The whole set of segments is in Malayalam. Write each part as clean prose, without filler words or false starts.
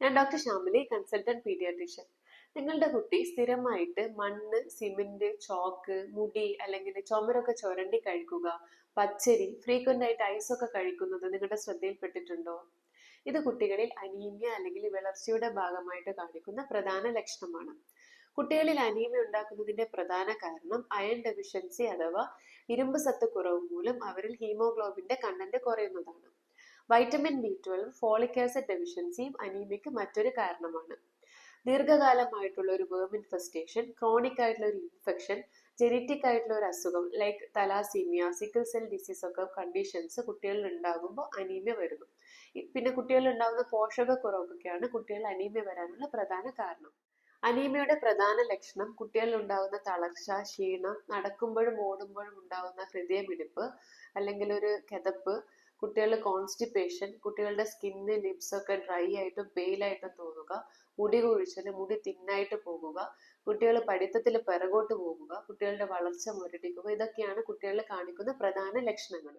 ഞാൻ ഡോക്ടർ ശ്യാമിലി, കൺസൾട്ടന്റ് പീഡിയാട്രീഷ്യൻ. നിങ്ങളുടെ കുട്ടി സ്ഥിരമായിട്ട് മണ്ണ്, സിമെന്റ്, ചോക്ക്, മുടി അല്ലെങ്കിൽ ചുമരൊക്കെ ചുരണ്ടി കഴിക്കുക, പച്ചരി, ഫ്രീക്വന്റ് ആയിട്ട് ഐസൊക്കെ കഴിക്കുന്നത് നിങ്ങളുടെ ശ്രദ്ധയിൽപ്പെട്ടിട്ടുണ്ടോ? ഇത് കുട്ടികളിൽ അനീമിയ അല്ലെങ്കിൽ വളർച്ചയുടെ ഭാഗമായിട്ട് കാണിക്കുന്ന പ്രധാന ലക്ഷണമാണ്. കുട്ടികളിൽ അനീമിയ ഉണ്ടാക്കുന്നതിന്റെ പ്രധാന കാരണം അയൺ ഡെഫിഷ്യൻസി അഥവാ ഇരുമ്പ് സത്ത് കുറവ് മൂലം അവരിൽ ഹീമോഗ്ലോബിന്റെ കണ്ടന്റ് കുറയുന്നതാണ്. വൈറ്റമിൻ B12, ഫോളിക് ആസിഡ് ഡെഫിഷ്യൻസിയും അനീമിയക്ക് മറ്റൊരു കാരണമാണ്. ദീർഘകാലമായിട്ടുള്ള ഒരു വേം ഇൻഫെസ്റ്റേഷൻ, ക്രോണിക് ആയിട്ടുള്ള ഒരു ഇൻഫെക്ഷൻ, ജെനറ്റിക് ആയിട്ടുള്ള ഒരു അസുഖം like thalassaemia, sickle cell disease ഒക്കെ കണ്ടീഷൻസ് കുട്ടികളിൽ ഉണ്ടാകുമ്പോൾ അനീമിയ വരുന്നു. പിന്നെ കുട്ടികളിൽ ഉണ്ടാകുന്ന പോഷകക്കുറവൊക്കെയാണ് കുട്ടികളിൽ അനീമിയ വരാനുള്ള പ്രധാന കാരണം. അനീമിയയുടെ പ്രധാന ലക്ഷണം കുട്ടികളിൽ ഉണ്ടാകുന്ന തളർച്ച, ക്ഷീണം, നടക്കുമ്പോഴും ഓടുമ്പോഴും ഉണ്ടാകുന്ന ഹൃദയമിടിപ്പ് അല്ലെങ്കിൽ ഒരു കിതപ്പ്, കുട്ടികളുടെ കോൺസ്റ്റിപ്പേഷൻ, കുട്ടികളുടെ സ്കിന്ന്, ലിപ്സ് ഒക്കെ ഡ്രൈ ആയിട്ടും പെയിൽ ആയിട്ടും തോന്നുക, മുടി കൊഴിച്ചല്, മുടി തിന്നായിട്ട് പോകുക, കുട്ടികൾ പഠിത്തത്തിൽ പിറകോട്ട് പോകുക, കുട്ടികളുടെ വളർച്ച മുരടിക്കുക, ഇതൊക്കെയാണ് കുട്ടികളിൽ കാണിക്കുന്ന പ്രധാന ലക്ഷണങ്ങൾ.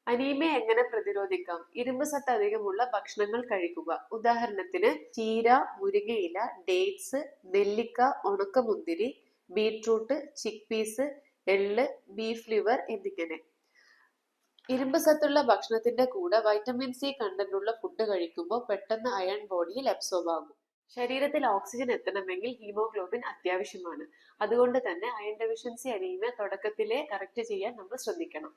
അനീമിയ എങ്ങനെ പ്രതിരോധിക്കാം? ഇരുമ്പ് സത്ത് അധികമുള്ള ഭക്ഷണങ്ങൾ കഴിക്കുക. ഉദാഹരണത്തിന് ചീര, മുരിങ്ങയില, ഡേറ്റ്സ്, നെല്ലിക്ക, ഉണക്കമുന്തിരി, ബീട്രൂട്ട്, ചിക്ക് പീസ്, എള്ള്, ബീഫ് ലിവർ എന്നിങ്ങനെ. ഇരുമ്പ് സത്തുള്ള ഭക്ഷണത്തിന്റെ കൂടെ വൈറ്റമിൻ സി കണ്ടന്റ് ഉള്ള ഫുഡ് കഴിക്കുമ്പോൾ പെട്ടെന്ന് അയൺ ബോഡിയിൽ അബ്സോർബ് ആകും. ശരീരത്തിൽ ഓക്സിജൻ എത്തണമെങ്കിൽ ഹീമോഗ്ലോബിൻ അത്യാവശ്യമാണ്. അതുകൊണ്ട് തന്നെ അയൺ ഡെഫിഷ്യൻസി അനീമിയ തുടക്കത്തിലെ കറക്റ്റ് ചെയ്യാൻ നമ്മൾ ശ്രദ്ധിക്കണം.